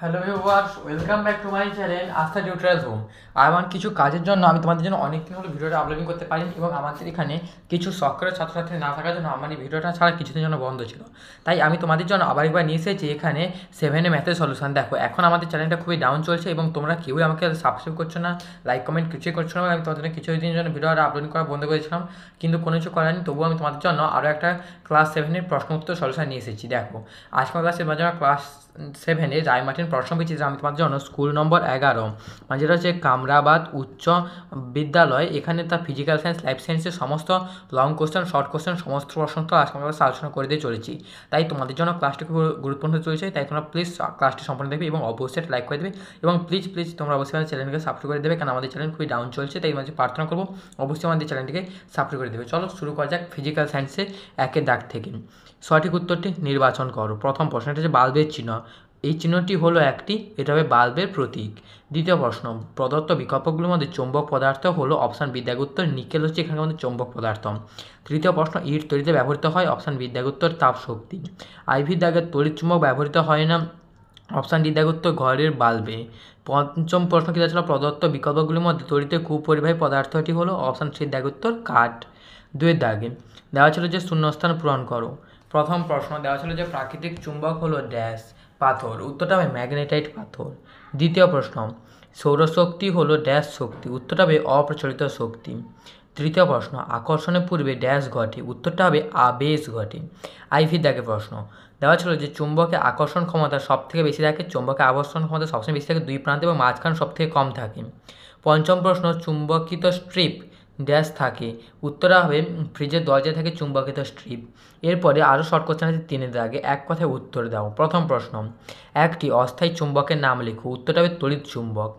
Hello viewers, welcome back to my channel আস্থা tutorial home. আমার কিছু কাজের জন্য আমি তোমাদের জন্য অনেকদিন হলো ভিডিওটা আপলোডিং করতে পারিনি এবং আমাদের এখানে কিছু সক্রিয় ছাত্রছাত্রী না থাকার জন্য আমার এই ভিডিওটা ছাড়া কিছুদিন জন্য বন্ধ ছিল। তাই আমি তোমাদের জন্য আবার একবার নিয়ে এসেছি এখানে 7 ম্যাথের সলিউশন। দেখো, এখন আমাদের চ্যানেলটা খুবই ডাউন চলছে এবং তোমরা কেউই আমাকে সাবস্ক্রাইব করছো না, লাইক কমেন্ট কিছুই করছো না। আমি তোমাদের জন্য কিছুদিনের জন্য ভিডিওটা আপলোডিং করা বন্ধ করেছিলাম, কিন্তু কোনো কিছু করার নেই। তবুও আমি তোমাদের জন্য আরও একটা ক্লাস 7-এর প্রশ্ন উত্তর সলিউশন নিয়ে এসেছি। দেখো, আজকের ক্লাসের মাঝে ক্লাস 7-এ রায়মার্টিন প্রশ্ন পেয়েছি, আমি তোমাদের জন্য স্কুল নম্বর 11 মানে যেটা হচ্ছে কামরাবাদ উচ্চ বিদ্যালয়। এখানে তার ফিজিক্যাল সায়েন্স, লাইফ সায়েন্সের সমস্ত লং কোশ্চেন, শর্ট কোশ্চেন, সমস্ত প্রশ্ন তো আজকে আমরা আলোচনা করে দিয়ে চলেছি। তাই তোমাদের জন্য ক্লাসটি খুব গুরুত্বপূর্ণ হতে চলেছে। তাই তোমরা প্লিজ ক্লাসটি সম্পূর্ণ দেখবে এবং অবশ্যই লাইক করে দেবে এবং প্লিজ তোমরা অবশ্যই আমাদের চ্যানেলকে সাবস্ক্রাইব করে দেবে, কারণ আমাদের চ্যানেল খুবই ডাউন চলছে। তাই মাঝে প্রার্থনা করবো অবশ্যই আমাদের চ্যানেলটিকে সাবস্ক্রাইব করে দেবে। চলো শুরু করা যাক ফিজিক্যাল সায়েন্সের একের দাগ থেকে। সঠিক উত্তরটি নির্বাচন করো। প্রথম প্রশ্নটা হচ্ছে বাল্বের চিহ্ন। এই চিহ্নটি হলো এটা হবে বাল্বের প্রতীক। দ্বিতীয় প্রশ্ন, প্রদত্ত বিকল্পগুলোর মধ্যে চৌম্বক পদার্থ হলো অপশান বি দাগের উত্তর নিকেল হচ্ছে এখানে আমাদের চৌম্বক পদার্থ। তৃতীয় প্রশ্ন, ইট তৈরিতে ব্যবহৃত হয় অপশান বি দাগের উত্তর তাপ শক্তি। আইভি দাগের তড়িৎ চুম্বক ব্যবহৃত হয় না অপশান ডি দাগের উত্তর ঘরের বাল্বে। পঞ্চম প্রশ্ন কী ছিল, প্রদত্ত বিকল্পগুলির মধ্যে তড়িতে কুপরিবাহী পদার্থটি হলো অপশান সি দাগের উত্তর কাঠ। দুয়ের দাগে দেওয়া ছিল যে শূন্যস্থান পূরণ করো। প্রথম প্রশ্ন দেওয়া ছিল যে প্রাকৃতিক চুম্বক হলো ড্যাশ পাথর, উত্তরটা হবে ম্যাগনেটাইট পাথর। দ্বিতীয় প্রশ্ন, সৌরশক্তি হলো ড্যাশ শক্তি, উত্তরটা হবে অপ্রচলিত শক্তি। তৃতীয় প্রশ্ন, আকর্ষণের পূর্বে ড্যাশ ঘটে, উত্তরটা হবে আবেশ ঘটে। আইভি দাগে প্রশ্ন দেওয়া ছিল যে চুম্বকে আকর্ষণ ক্ষমতা সব থেকে বেশি থাকে, চুম্বকে আকর্ষণ ক্ষমতা সবসময় বেশি থাকে দুই প্রান্তে এবং মাঝখান সব থেকে কম থাকে। পঞ্চম প্রশ্ন, চুম্বকিত স্ট্রিপ ড্যাশ থাকে, উত্তরটা হবে ফ্রিজের দরজায় থাকে চুম্বকিত স্ট্রিপ। এরপরে আরও শর্ট কোশ্চেন আছে তিনের দাগে, এক কথায় উত্তর দাও। প্রথম প্রশ্ন, একটি অস্থায়ী চুম্বকের নাম লেখো, উত্তরটা হবে তড়িৎ চুম্বক।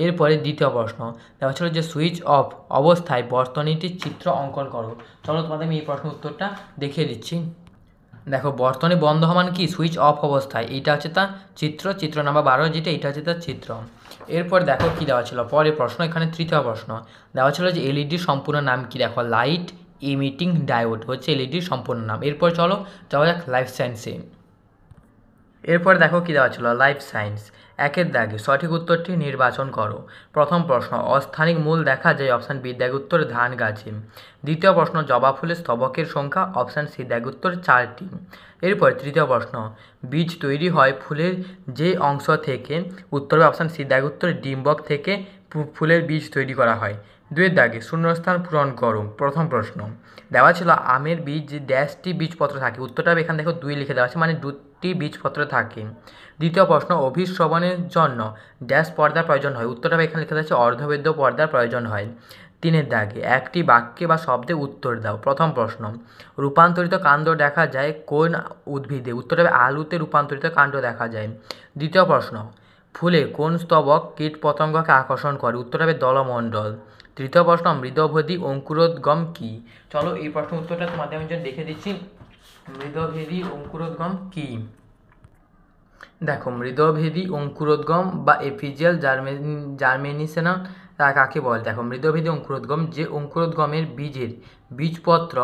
এরপরে দ্বিতীয় প্রশ্ন দেওয়া ছিল যে সুইচ অফ অবস্থায় বর্তনীটির চিত্র অঙ্কন করো। চলো তোমাদের আমি এই প্রশ্নের উত্তরটা দেখিয়ে দিচ্ছি। দেখো, বর্তনী বন্ধ হওয়া মানে কি, সুইচ অফ অবস্থায়, এইটা হচ্ছে তার চিত্র নাম্বার 12 যেটা, এটা হচ্ছে তার চিত্র। এরপর দেখো কি দেওয়া ছিল পরে প্রশ্ন, এখানে তৃতীয় প্রশ্ন দেওয়া ছিল যে এলইডির সম্পূর্ণ নাম কি। দেখো, লাইট ইমিটিং ডায়োড হচ্ছে এলইডির সম্পূর্ণ নাম। এরপর চলো যাওয়া যাক লাইফ সায়েন্সে। এরপর দেখো কি দেওয়া ছিল, লাইফ সায়েন্স একের দাগে সঠিক উত্তরটি নির্বাচন করো। প্রথম প্রশ্ন, অস্থানিক মূল দেখা যায় অপশান বি দাগে উত্তর ধান গাছে। দ্বিতীয় প্রশ্ন, জবা ফুলের স্তবকের সংখ্যা অপশান সি দাগে উত্তর 4টি। এরপর তৃতীয় প্রশ্ন, বীজ তৈরি হয় ফুলের যে অংশ থেকে, উত্তর অপশান সি দাগে উত্তর ডিম্বক থেকে ফুলের বীজ তৈরি করা হয়। দুয়ের দাগে শূন্যস্থান পূরণ করো। প্রথম প্রশ্ন দেওয়া ছিল আমের বীজ ড্যাশটি বীজপত্র থাকে, উত্তরটা এখানে দেখো 2 লিখে দেওয়া আছে, মানে 2টি বীজপত্র থাকে। দ্বিতীয় প্রশ্ন, অভিশ্রবণের জন্য ড্যাশ পর্দার প্রয়োজন হয়, উত্তরটা এখানে লিখে দেওয়া আছে অর্ধবেদ্য পর্দার প্রয়োজন হয়। তিনের দাগে একটি বাক্যে বা শব্দে উত্তর দাও। প্রথম প্রশ্ন, রূপান্তরিত কাণ্ড দেখা যায় কোন উদ্ভিদে, উত্তরটা হবে আলুতে রূপান্তরিত কাণ্ড দেখা যায়। দ্বিতীয় প্রশ্ন, ফুলে কোন স্তবক কীট পতঙ্গকে আকর্ষণ করে, উত্তরটা হবে দলমণ্ডল। তৃতীয় প্রশ্ন, মৃদভেদী অঙ্কুরোদ্গম কী। চলো এই প্রশ্নের উত্তরটা তোমাদের আমি দেখে দিচ্ছি। মৃদভেদী অঙ্কুরোদ্গম কী। দেখো, মৃদভেদী অঙ্কুরোদ্গম বা এপিজিয়াল জার্মিনেশন কাকে বলে। দেখো, মৃদভেদী অঙ্কুরোদ্গম যে অঙ্কুরোদ্গমের বীজের বীজপত্র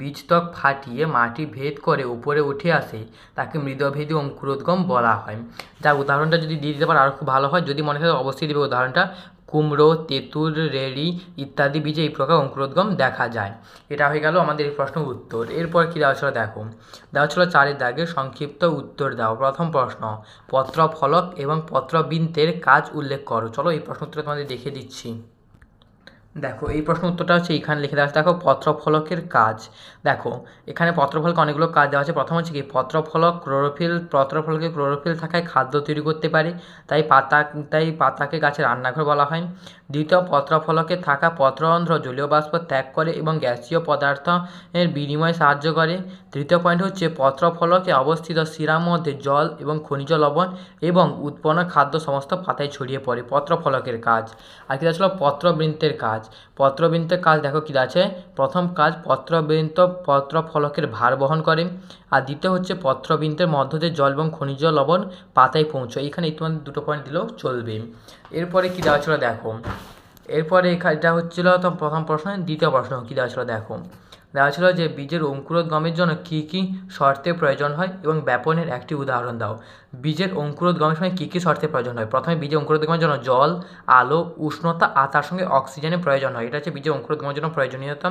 বীজতক ফাটিয়ে মাটি ভেদ করে উপরে উঠে আসে তাকে মৃদভেদী অঙ্কুরোদ্গম বলা হয়। যার উদাহরণটা যদি দিয়ে দিতে পারো আরও খুব ভালো হয়, যদি মনে হয় অবশ্যই দেবে উদাহরণটা। কুমড়ো, তেঁতুল, রেড়ি ইত্যাদি বীজে এই প্রকার অঙ্কুরোদ্গম দেখা যায়। এটা হয়ে গেল আমাদের এই প্রশ্নের উত্তর। এরপর কী দেওয়া ছিল, দেখো দেওয়া ছিল 4-এর দাগে সংক্ষিপ্ত উত্তর দাও। প্রথম প্রশ্ন, পত্রফলক এবং পত্রবৃন্তের কাজ উল্লেখ করো। চলো এই প্রশ্ন উত্তরটা তোমাদের দেখিয়ে দিচ্ছি। দেখো, এই প্রশ্ন উত্তরটা হচ্ছে এখানে লিখে দেওয়া আছে। দেখো, পত্রফলকের কাজ। দেখো, এখানে পত্রফলকে অনেকগুলো কাজ দেওয়া আছে। প্রথম হচ্ছে কি, পত্রফলকে ক্লোরোফিল থাকায় খাদ্য তৈরি করতে পারে, তাই পাতাকে গাছের রান্নাঘর বলা হয়। দ্বিতীয়, পত্রফলকে থাকা পত্ররন্ধ্র জলীয় বাষ্প ত্যাগ করে এবং গ্যাসীয় পদার্থের বিনিময়ে সাহায্য করে। তৃতীয় পয়েন্ট হচ্ছে, পত্রফলকে অবস্থিত শিরার মধ্যে জল এবং খনিজ লবণ এবং উৎপন্ন খাদ্য সমস্ত পাতায় ছড়িয়ে পড়ে। পত্রফলকের কাজ। আর কী ছিল, পত্রবৃন্তের কাজ। পত্রবৃন্তের কাজ দেখো কী আছে। প্রথম কাজ, পত্রবৃন্ত পত্রফলকের ভার বহন করে। আর দ্বিতীয় হচ্ছে, পত্রবৃন্তের মধ্য দিয়ে জল এবং খনিজ লবণ পাতায় পৌঁছয়। এখানে তোমাদের 2টো পয়েন্ট দিলেও চলবে। এরপরে কী দেওয়া ছিল, দেখো এরপরে এটা হচ্ছিল তো প্রথম প্রশ্ন। দ্বিতীয় প্রশ্ন কী দেওয়া ছিল, দেখো দেওয়া ছিল যে বীজের অঙ্কুরোদ্গমের জন্য কী কী শর্তের প্রয়োজন হয় এবং ব্যাপনের একটি উদাহরণ দাও। বীজের অঙ্কুরোদ্গমের সময় কী কী শর্তের প্রয়োজন হয়? প্রথমে বীজের অঙ্কুরোদ্গমের জন্য জল, আলো, উষ্ণতা আর তার সঙ্গে অক্সিজেনের প্রয়োজন হয়। এটা হচ্ছে বীজের অঙ্কুরোদ্গমের জন্য প্রয়োজনীয়তা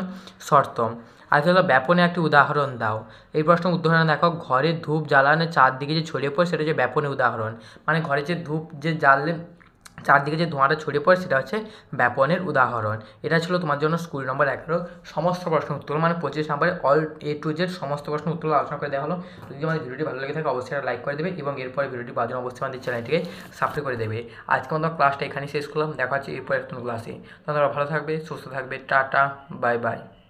শর্ত। আর হলো ব্যাপনের একটি উদাহরণ দাও। এই প্রশ্নের উদাহরণ দেখো, ঘরে ধূপ জ্বালানোর চারদিকে যে ছড়িয়ে পড়ে সেটা হচ্ছে ব্যাপনের উদাহরণ। মানে ঘরে যে ধূপ যে জ্বাললে চারদিকে যে ধোঁয়াটা ছড়িয়ে পড়ে সেটা হচ্ছে ব্যাপনের উদাহরণ। এটা ছিল তোমার জন্য স্কুল নম্বর 11 সমস্ত প্রশ্ন উত্তর, মানে 25 নম্বরে অল A to Z সমস্ত প্রশ্ন উত্তর আলোচনা করে দেওয়া হলো। যদি আমাদের ভিডিওটি ভালো লেগে থাকে অবশ্যই লাইক করে দেবে এবং এরপরে ভিডিওটি পাওয়ার জন্য অবশ্যই আমাদের চ্যানেলটিকে সাবস্ক্রাইব করে দেবে। আজকে আমাদের ক্লাসটা এখানেই শেষ করলাম, দেখা হচ্ছে এরপরে নতুন ক্লাসে। তোমরা ভালো থাকবে, সুস্থ থাকবে, টাটা, বাই বাই।